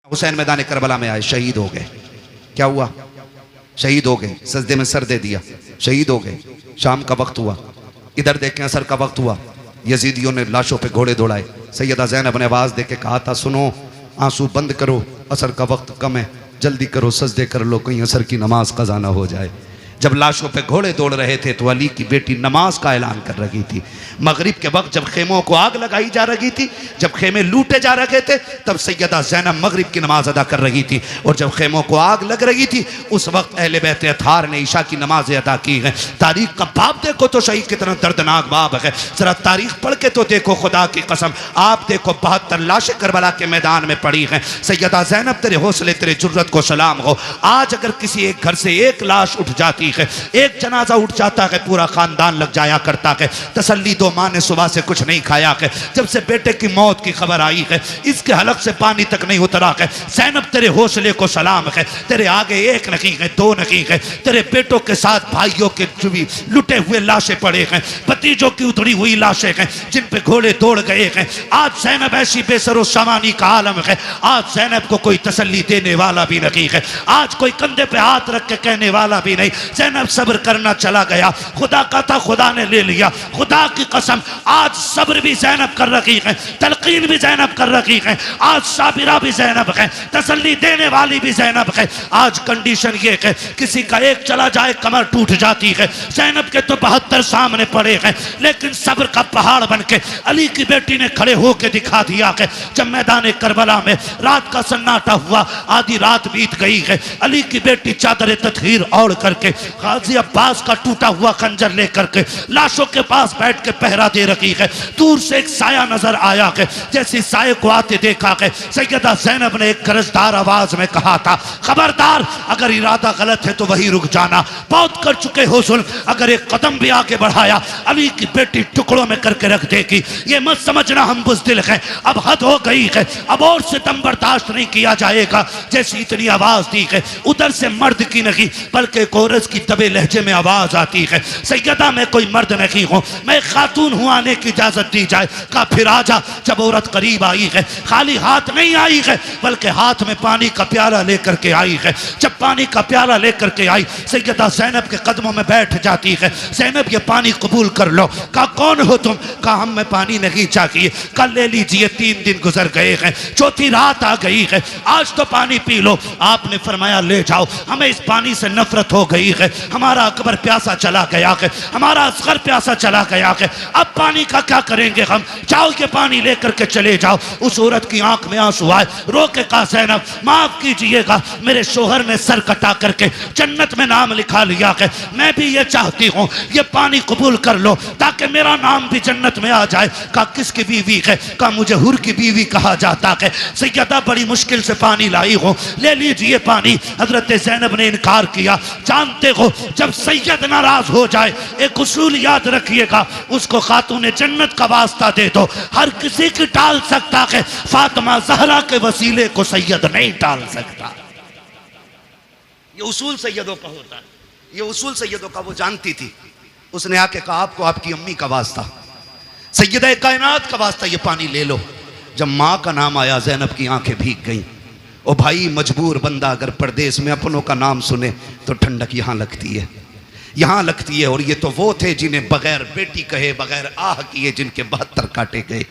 हुसैन मैदान करबला में आए, शहीद हो गए। क्या हुआ? शहीद हो गए, सजदे में सर दे दिया, शहीद हो गए। शाम का वक्त हुआ, इधर देखें असर का वक्त हुआ, यजीदियों ने लाशों पे घोड़े दौड़ाए। सैयदा ज़ैनब ने आवाज़ दे के कहा था, सुनो आंसू बंद करो, असर का वक्त कम है, जल्दी करो, सजदे कर लो, कहीं असर की नमाज कज़ा ना हो जाए। जब लाशों पे घोड़े दौड़ रहे थे तो अली की बेटी नमाज का ऐलान कर रही थी। मगरिब के वक्त जब खेमों को आग लगाई जा रही थी, जब खेमे लूटे जा रहे थे, तब सैयदा ज़ैनब मगरिब की नमाज अदा कर रही थी। और जब खेमों को आग लग रही थी, उस वक्त अहले बैत अतार ने ईशा की नमाजें अदा की हैं। तारीख का बाब देखो तो सही कितना दर्दनाक बाब है। जरा तारीख पढ़ के तो देखो, खुदा की कसम आप देखो 72 लाशें करबला के मैदान में पड़ी हैं। सैयदा ज़ैनब तेरे हौसले तेरे जुर्रत को सलाम हो। आज अगर किसी एक घर से एक लाश उठ जाती है, एक जनाजा उठ जाता है, पूरा खानदान लग जाया करता है। तसल्ली दो, माँ ने सुबह से कुछ नहीं खाया है, जब से बेटे की मौत की खबर आई है इसके हलक से पानी तक नहीं उतरा है। ज़ैनब तेरे हौसले को सलाम है। तेरे आगे एक नहीं है, दो नहीं है, तेरे बेटों के साथ भाइयों के लुटे हुए लाशें पड़े हैं, भतीजों की उतरी हुई लाशें हैं जिन पे घोड़े दौड़ गए हैं। आज ज़ैनब ऐसी बेसरो सामानी का आलम है। आज ज़ैनब को कोई तसल्ली देने वाला भी नहीं है, आज कोई कंधे पे हाथ रख के कहने वाला भी नहीं। ज़ैनब सब्र करना चला गया, खुदा का था खुदा ने ले लिया। खुदा की कसम आज सब्र भी ज़ैनब कर रही है, तलकीन भी ज़ैनब कर रही है, आज साबिरा भी ज़ैनब है, तसल्ली देने वाली भी ज़ैनब है। आज कंडीशन ये है किसी का एक चला जाए कमर टूट जाती है। ज़ैनब के तो 72 सामने पड़े हैं, लेकिन सब्र का पहाड़ बन के अली की बेटी ने खड़े होकर दिखा दिया है। जब मैदान करबला में रात का सन्नाटा हुआ, आधी रात बीत गई है, अली की बेटी चादर तत्हीर ओढ़ करके गाजी अब्बास का टूटा हुआ खंजर लेकर के लाशों के पास बैठ के पहरा दे रही है। दूर से एक साया नजर आया है, जैसे साये को आते देखा है, सैयदा ज़ैनब ने एक गरजदार आवाज में कहा था, खबरदार अगर इरादा गलत है तो वही रुक जाना, बहुत कर चुके हो जुल्म, अगर एक कदम भी आगे बढ़ाया अली की बेटी टुकड़ों में करके रख देगी। ये मत समझना हम बुज़दिल हैं, अब हद हो गई है, अब और सितम बर्दाश्त नहीं किया जाएगा। जैसी इतनी आवाज दी है, उधर से मर्द की नहीं बल्कि कोरस की दबे लहजे में आवाज आती है, सैयदा मैं कोई मर्द नहीं हूँ, मैं खातून हूँ, आने की इजाजत दी जाए। का फिर आजा। जब औरत करीब आई है, खाली हाथ नहीं आई है, बल्कि हाथ में पानी का प्याला लेकर के आई है। जब पानी का प्याला लेकर के आई, सैयदा ज़ैनब के कदमों में बैठ जाती है। ज़ैनब ये पानी कबूल कर लो। कहा कौन हो तुम? कहा हम में पानी नहीं चाहिए, कल ले लीजिए, 3 दिन गुजर गए हैं, चौथी रात आ गई है, आज तो पानी पी लो। आपने फरमाया ले जाओ, हमें इस पानी से नफरत हो गई है, हमारा अकबर प्यासा चला गया है, हमारा असगर प्यासा चला गया है, अब पानी का क्या करेंगे हम, जाओ ये पानी लेकर के चले जाओ। उस औरत की आंख में आंसू आए, रो के कहा ज़ैनब माफ कीजिएगा, मेरे शोहर ने सर कटा करके जन्नत में नाम लिखा लिया है, मैं भी ये चाहती हूँ ये पानी कबूल कर लो ताकि मेरा नाम भी जन्नत में आ जाए। कहा किसकी बीवी है? कहा मुझे हुर की बीवी कहा जाता है। सैयदा बड़ी मुश्किल से पानी लाई हो, ले लीजिए पानी। हजरत ज़ैनब ने इनकार किया। जानते हो जब सैयद नाराज हो जाए, एक उसूल याद रखिएगा, उसको खातून जन्नत का वास्ता दे दो, हर किसी की टाल सकता है, फातिमा ज़हरा के वसीले को सैयद नहीं टाल सकता। ये उसूल सैयदों का होता है, ये उसूल सैयदों का वो जानती थी। उसने आके कहा आपको आपकी अम्मी का वास्ता, सैयदा कायनात का वास्ता, ये पानी ले लो। जब माँ का नाम आया ज़ैनब की आंखें भीग गईं। ओ भाई मजबूर बंदा अगर परदेश में अपनों का नाम सुने तो ठंडक यहाँ लगती है, यहाँ लगती है। और ये तो वो थे जिन्हें बगैर बेटी कहे बगैर आह किए जिनके 72 काटे गए।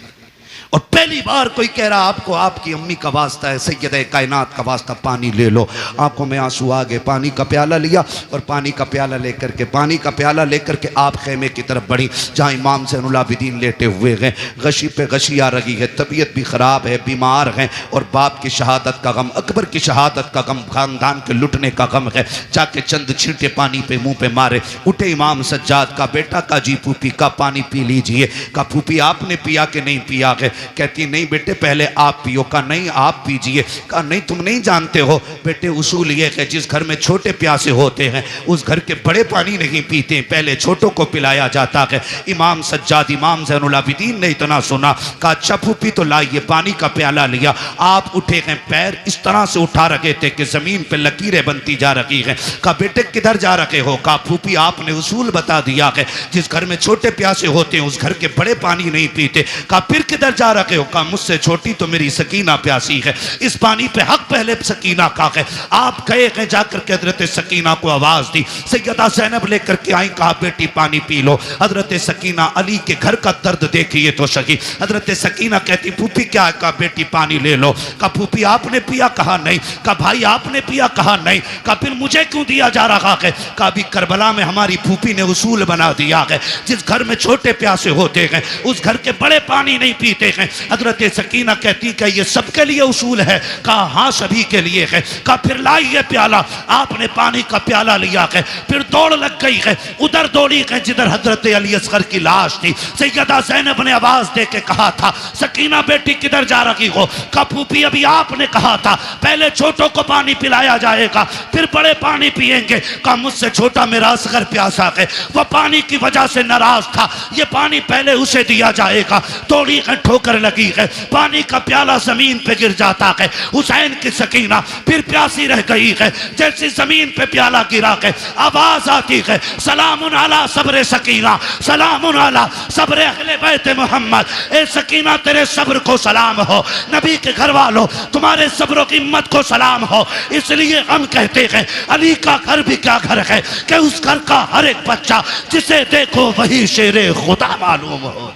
और पहली बार कोई कह रहा आपको आपकी अम्मी का वास्ता है, सैयदा कायनात का वास्ता, पानी ले लो। आंखों में आंसू आ गए, पानी का प्याला लिया और पानी का प्याला लेकर के आप खेमे की तरफ बढ़ी जहाँ इमाम ज़ैनुल आबिदीन लेटे हुए हैं। गशी पे गशी आ रही है, तबीयत भी ख़राब है, बीमार हैं और बाप की शहादत का गम, अकबर की शहादत का गम, खानदान के लुटने का गम है। जाके चंद छींटे पानी पे मुँह पे मारे। उठे इमाम सज्जाद का बेटा का जी फूफी का पानी पी लीजिए। का फूफी आपने पिया कि नहीं पिया है? कहती नहीं बेटे पहले आप पियो। का नहीं आप पीजिए। का नहीं तुम नहीं जानते हो बेटे, उसूल ये है जिस घर में छोटे प्यासे होते हैं उस घर के बड़े पानी नहीं पीते, पहले छोटों को पिलाया जाता है। इमाम सज्जाद इमाम ज़ैनुल आबिदीन ने इतना सुना, कहा अच्छा फूफी तो लाइए। पानी का प्याला लिया। आप उठे हैं, पैर इस तरह से उठा रखे थे कि जमीन पे लकीरें बनती जा रही हैं। कहा बेटे किधर जा रखे हो? कहा फूफी आपने उसूल बता दिया है जिस घर में छोटे प्यासे होते हैं उस घर के बड़े पानी नहीं पीते। कहा फिर किधर जा जा रहे हो? कहा मुझसे छोटी तो मेरी सकीना प्यासी है, इस पानी पे हक पहले सकीना का है। आप गए हैं जाकर के हजरत सकीना को आवाज दी, सैयदा ज़ैनब लेकर के आई, कहा बेटी पानी पी लो। हजरत सकीना अली के घर का दर्द देखिए तो सही। हजरत सकीना कहती फूफी क्या है? कहा बेटी पानी ले लो। कहा फूफी आपने पिया? कहा नहीं। कहा भाई आपने पिया? कहा नहीं। कहा फिर मुझे क्यों दिया जा रहा है? कहा अभी करबला में हमारी फूफी ने उसूल बना दिया है, जिस घर में छोटे प्यासे होते हैं उस घर के बड़े पानी नहीं पीते हैं। हजरत सकीना कहती कि ये सबके लिए उसूल है? कहा हाँ सभी के लिए है। कहा फिर लाइए प्याला। आपने पानी का प्याला लिया है, फिर दौड़ लग गई है, उधर दौड़ी है जिधर हजरत अली असगर की लाश थी। सैयदा ज़ैनब ने आवाज दे के कहा था सकीना बेटी किधर जा रही हो? कहा फूफी अभी आपने कहा था पहले छोटों को पानी पिलाया जाएगा फिर बड़े पानी पिएंगे। कहा मुझसे छोटा मेरा असगर प्यासा है, वह पानी की वजह से नाराज था, ये पानी पहले उसे दिया जाएगा। थोड़ी ठोकर लगी है, पानी का प्याला जमीन पे गिर जाता है। हुसैन की सकीना फिर प्यासी रह गई है, जैसी जमीन पे प्याला गिरा है आवाज आती है सलामुन अला सब्र सकीना, सलामुन अला सब्र अहले बैत मोहम्मद। ए सकीना तेरे सब्र को सलाम हो, नबी के घर वालों तुम्हारे सब्र की हिम्मत को सलाम हो। इसलिए हम कहते हैं अली का घर भी क्या घर है कि उस घर का हर एक बच्चा जिसे देखो वही शेरे खुदा मालूम हो।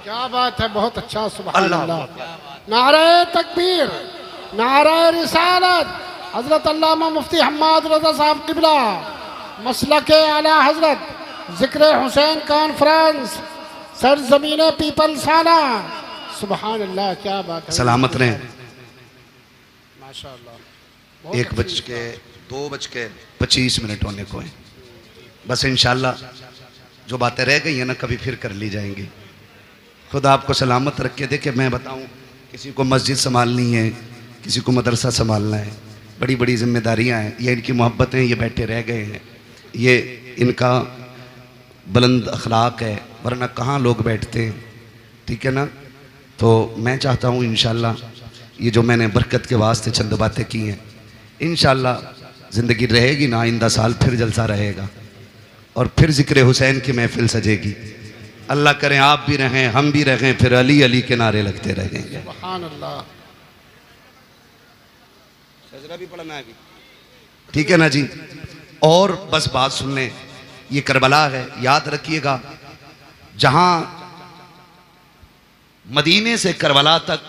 क्या बात है, बहुत अच्छा, सुभान अल्लाह। नारे तकबीर, नारे रिसालत। हजरत अल्लामा मुफ्ती हम्माद रज़ा साहब किबला, मसलके आला हजरत, जिक्र हुसैन कॉन्फ्रेंस, सरजमीने पीपल साना। सुभान अल्लाह, क्या बात है। सलामत रहें। माशाअल्लाह। 1:02:25 होने को है। बस इंशाल्लाह जो बातें रह गई हैं ना कभी फिर कर ली जाएंगी। खुदा आपको सलामत रख के देखे। मैं बताऊं किसी को मस्जिद संभालनी है, किसी को मदरसा संभालना है, बड़ी बड़ी जिम्मेदारियां हैं। ये इनकी मोहब्बतें, ये बैठे रह गए हैं, ये इनका बुलंद अखलाक है, वरना कहाँ लोग बैठते हैं। ठीक है ना? तो मैं चाहता हूँ इंशाल्लाह ये जो मैंने बरकत के वास्ते चंद बातें की हैं, इंशाल्लाह ज़िंदगी रहेगी ना, आइंदा साल फिर जलसा रहेगा और फिर ज़िक्र हुसैन की महफिल सजेगी। अल्लाह करें आप भी रहें, हम भी रहें, फिर अली अली के नारे लगते रहेंगे। सुभान अल्लाह। सजरा भी पढ़ना है, ठीक है ना जी? और बस बात सुन लें, ये करबला है, याद रखिएगा। जहां मदीने से करबला तक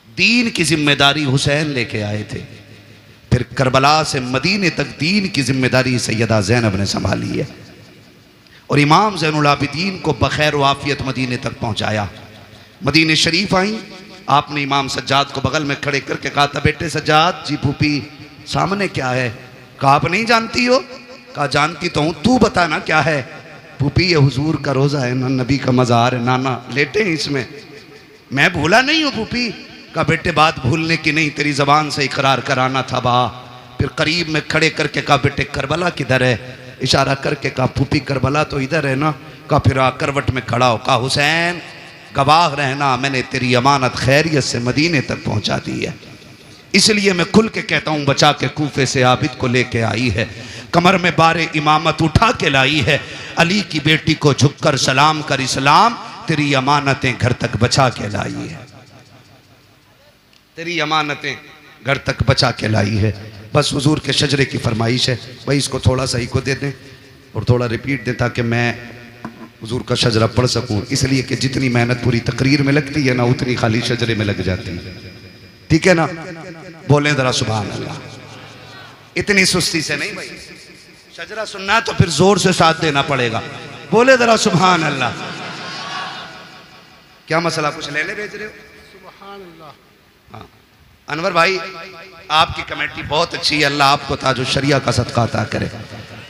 दीन की जिम्मेदारी हुसैन लेके आए थे, फिर करबला से मदीने तक दीन की जिम्मेदारी सैयदा ज़ैनब ने संभाली है और इमाम ज़ैनुल आबिदीन को बखैर वाफियत मदीने तक पहुंचाया। मदीने शरीफ आई, आपने इमाम सज्जाद को बगल में खड़े करके कहा था बेटे सज्जाद जी फूफी सामने क्या है? कहा आप नहीं जानती हो? कहा जानती तो हूँ, तू बता ना क्या है? फूफी ये हुजूर का रोज़ा है ना, नबी का मज़ार है, नाना लेटे हैं इसमें, मैं भूला नहीं हूँ फूफी। कहा बेटे बात भूलने की नहीं, तेरी ज़बान से इकरार कराना था बा। फिर करीब में खड़े करके कहा बेटे करबला किधर है? इशारा करके कहा फूफी करबला तो इधर है ना। कहा फिर करवट में खड़ा हो, कहा हुसैन गवाह रहना, मैंने तेरी अमानत खैरियत से मदीने तक पहुंचा दी है, इसलिए मैं खुल के कहता हूं बचा के कूफे से आबिद को लेके आई है, कमर में बारे इमामत उठा के लाई है, अली की बेटी को झुककर सलाम कर इस्लाम, तेरी अमानतें घर तक बचा के लाई है, तेरी अमानतें घर तक बचा के लाई है। बस हुजूर के शजरे की फरमाइश है भाई, इसको थोड़ा सा ही को दे दें और थोड़ा रिपीट दें ताकि मैं हुजूर का शजरा पढ़ सकूं, इसलिए कि जितनी मेहनत पूरी तकरीर में लगती है ना उतनी खाली शजरे में लग जाती है। ठीक है ना? बोलें जरा सुभान अल्लाह। इतनी सुस्ती से नहीं भाई, शजरा सुनना है तो फिर जोर से साथ देना पड़ेगा। बोले जरा सुभान अल्लाह। क्या मसला, कुछ ले भेज रहे हो? सुभान अल्लाह। हाँ अनवर भाई आपकी कमेटी बहुत अच्छी है, अल्लाह आपको ताजो शरिया का सदका अता करे,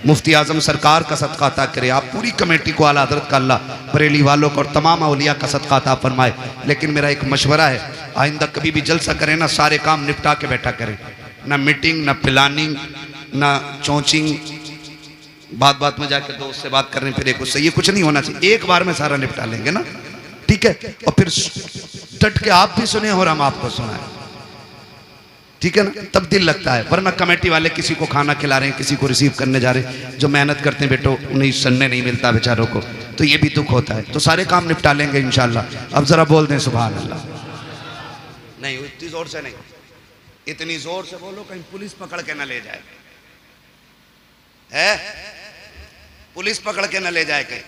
मुफ्ती आजम सरकार का सदका अता करे, आप पूरी कमेटी को आला हज़रत का अल्लाह बरेली वालों को और तमाम औलिया का सदका अता फरमाए। लेकिन मेरा एक मशवरा है, आइंदा कभी भी जलसा करें ना सारे काम निपटा के बैठा करें, ना मीटिंग ना प्लानिंग ना चौचिंग, बात बात में जाकर दोस्त से बात करने फिर एक उससे, ये कुछ नहीं होना चाहिए, एक बार में सारा निपटा लेंगे ना, ठीक है? और फिर डट के आप भी सुने और हम आपको सुनाएं, ठीक है ना? तब दिल लगता है, वरना कमेटी वाले किसी को खाना खिला रहे हैं, किसी को रिसीव करने जा रहे हैं, जो मेहनत करते हैं बेटो उन्हें सन्ने नहीं मिलता बेचारों को, तो ये भी दुख होता है। तो सारे काम निपटा लेंगे इंशाल्लाह। अब जरा बोल दें सुभान अल्लाह। नहीं इतनी जोर से नहीं, इतनी जोर से बोलो कहीं पुलिस पकड़ के न ले जाए, है पुलिस पकड़ के न ले जाए कहीं।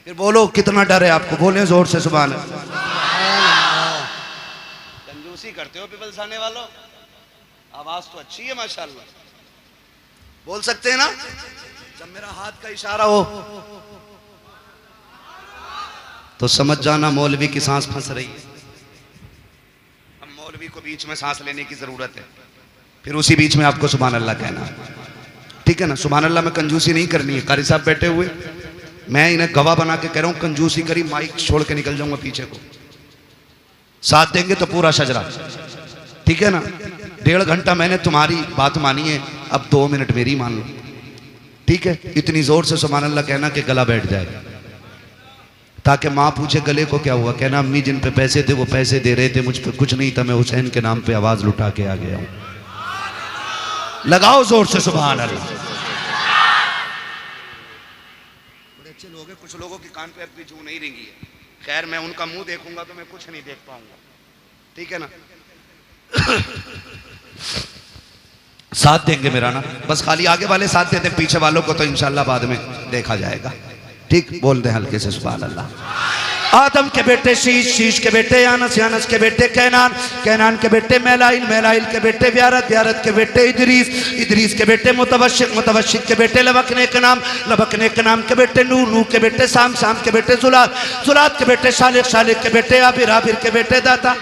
फिर बोलो कितना डर है आपको, बोले जोर से सुभान अल्लाह। कंजूसी करते हो पीपल्स आने वालों, आवाज तो अच्छी है माशाल्लाह, बोल सकते हैं ना। जब मेरा हाथ का इशारा हो तो समझ जाना मौलवी की सांस फंस रही है। अब मौलवी को बीच में सांस लेने की जरूरत है, फिर उसी बीच में आपको सुभान अल्लाह कहना, ठीक है ना। सुभान अल्लाह में कंजूसी नहीं करनी है। कारी साहब बैठे हुए, मैं इन्हें गवाह बना के कह रहा हूं, कंजूसी करी माइक छोड़ के निकल जाऊंगा पीछे को। साथ देंगे तो पूरा शजरा, ठीक है ना। 1.5 घंटा मैंने तुम्हारी बात मानी है, अब 2 मिनट मेरी मान लो, ठीक है। इतनी जोर से सुभान अल्लाह कहना कि गला बैठ जाए, ताकि माँ पूछे गले को क्या हुआ, कहना अम्मी जिन पे पैसे थे वो पैसे दे रहे थे, मुझ पे कुछ नहीं था, मैं हुसैन के नाम पे आवाज लुटा के आ गया हूं। लगाओ जोर से सुभान अल्लाह। बड़े अच्छे लोग हैं, कुछ लोगों के कान पे अपनी जू नहीं रेंगी है। खैर मैं उनका मुंह देखूंगा तो मैं कुछ नहीं देख पाऊंगा, ठीक है ना। साथ देंगे मेरा ना, बस खाली आगे वाले साथ देते, पीछे वालों को तो इंशाल्लाह बाद में देखा जाएगा, ठीक। बोल दे हल्के से सुभान अल्लाह। आदम के बेटे शीश, शीश के बेटे यानस, यानस के बेटे कैनान, कैनान के बेटे मैलाइल, मैलाइल के बेटे व्यारत, व्यारत के बेटे इदरीस, इदरीस के बेटे मुतवशिक, मुतवशिक के बेटे लबकने के नाम, लबकने के नाम के बेटे नूह, नूह के बेटे साम, साम के बेटे जुलात, जुलात के बेटे शालिक, शालिक के बेटे आबिर, आबिर के बेटे दाता,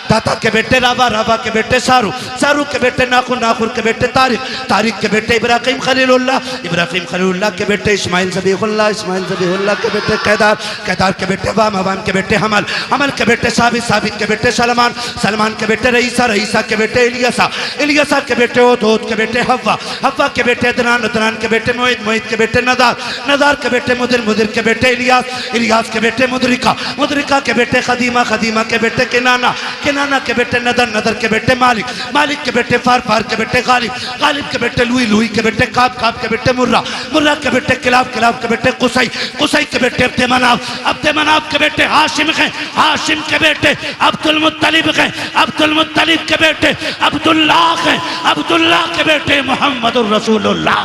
दाता के बेटे राबा, राबा के बेटे सारू, सारू के बेटे नाखुर, नाखुर के बेटे तारिक, तारिक के बेटे इब्राहिम खलीलुल्लाह, इब्राहिम खलीलुल्लाह के बेटे इस्माइल ज़बीहुल्लाह, इस्माइल ज़बीहुल्लाह के बेटे कैदार, कैदार के बेटे वाम, वाम के बेटे हमल, हमल के बेटे साबित, साबित के बेटे सलमान, सलमान के बेटे रईसा, रईसा के बेटे इलियासा, इलियासा के बेटे ओद, ओद के बेटे हव्वा, हव्वा के बेटे अदनान, अदनान के बेटे मोहित, मोहित के बेटे नदार, नदार के बेटे मुदिर, मुदिर के बेटे इलियास, इलियास के बेटे मुदरिका, मुदरिका के बेटे खदीमा, खदीमा के बेटे किनाना, नाना के बेटे नदर, नदर के बेटे मालिक, मालिक के बेटे फार, फार के बेटे गालिब, गालिब के बेटे लुई, लुई के बेटे काब, काब के बेटे मुर्रा, मुर्रा के बेटे किलाब, किलाब के बेटे कुसई, कुसई के बेटे अब्दे मनाफ, अब्दे मनाफ के बेटे हाशिम हैं, हाशिम के बेटे अब्दुल मुत्तलिब हैं, अब्दुल मुत्तलिब के बेटे अब्दुल्लाह हैं, अब्दुल्लाह के बेटे मुहम्मदुर रसूलुल्लाह।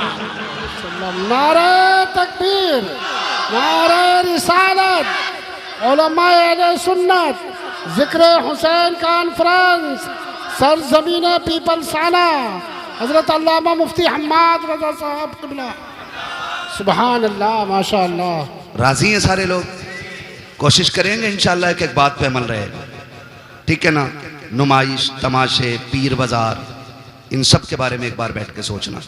नारे तकबीर, नारे रिसालत, उलमाए अहले सुन्नत, जिक्र हुसैन कॉन्फ्रेंस, सरजमीन पीपल्स आना, हजरत अल्लामा मुफ्ती हम्माद रजा साहब क़िबला। सुभान अल्लाह, माशा अल्लाह। राजी हैं सारे लोग, कोशिश करेंगे इंशाल्लाह एक एक बात पे अमल रहेगा, ठीक है ना। नुमाइश, तमाशे, पीर बाजार, इन सब के बारे में एक बार बैठ के सोचना।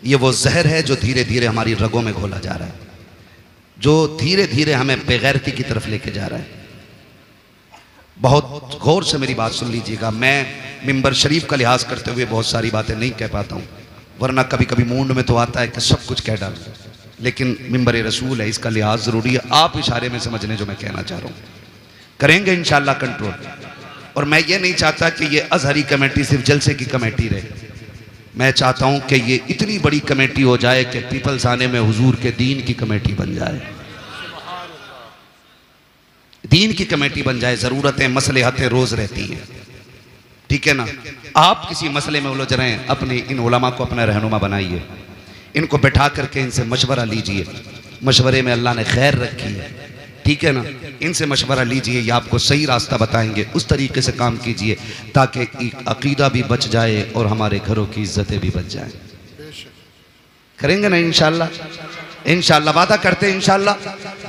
ये वो जहर है जो धीरे धीरे हमारी रगों में घोला जा रहा है, जो धीरे धीरे हमें बेगैरती की तरफ लेके जा रहा है। बहुत गौर से मेरी बात सुन लीजिएगा। मैं मिंबर शरीफ का लिहाज करते हुए बहुत सारी बातें नहीं कह पाता हूँ, वरना कभी कभी मूड में तो आता है कि सब कुछ कह डालूं, लेकिन मिंबर रसूल है, इसका लिहाज ज़रूरी है। आप इशारे में समझ लें जो मैं कहना चाह रहा हूँ, करेंगे इंशाल्लाह कंट्रोल। और मैं ये नहीं चाहता कि ये अजहरी कमेटी सिर्फ जलसे की कमेटी रहे, मैं चाहता हूँ कि ये इतनी बड़ी कमेटी हो जाए कि पीपल्स आने में हुजूर के दीन की कमेटी बन जाए, दीन की कमेटी बन जाए। ज़रूरतें, मसलहतें रोज़ रहती हैं, ठीक है ना। आप किसी मसले में उलझ रहे हैं, अपने इन उलमा को अपना रहनुमा बनाइए, इनको बैठा करके इनसे मशवरा लीजिए। मशवरे में अल्लाह ने खैर रखी है, ठीक है ना। इनसे मशवरा लीजिए, ये आपको सही रास्ता बताएंगे, उस तरीके से काम कीजिए ताकि अकीदा भी बच जाए और हमारे घरों की इज्जतें भी बच जाएं। करेंगे ना इंशाल्लाह, इंशाल्लाह वादा करते हैं इंशाल्लाह।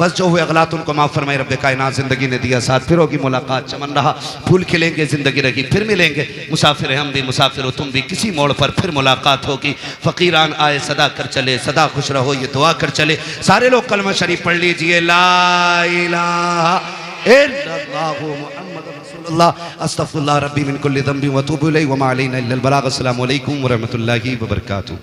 बस जो हुए अगलात उनको माफ़ फरमाए रब्बे कायनात। ज़िंदगी ने दिया साथ, फिर होगी मुलाकात, चमन रहा फूल खिलेंगे, ज़िंदगी रही फिर मिलेंगे। मुसाफिर हम भी, मुसाफिर हो तुम भी, किसी मोड़ पर फिर मुलाकात होगी। फ़कीरान आए सदा कर चले, सदा खुश रहो ये दुआ कर चले। सारे लोग कलमा शरीफ पढ़ लीजिए, ला इलाहा इल्लल्लाहु मुहम्मदुर रसूलुल्लाह, अस्तगफिरुल्लाह रब्बी मिन कुल्लि ज़ंबि व अतूबु इलैहि व मा अलैना इल्लल बलाग। अस्सलामु अलैकुम व रहमतुल्लाहि व बरकातुहू।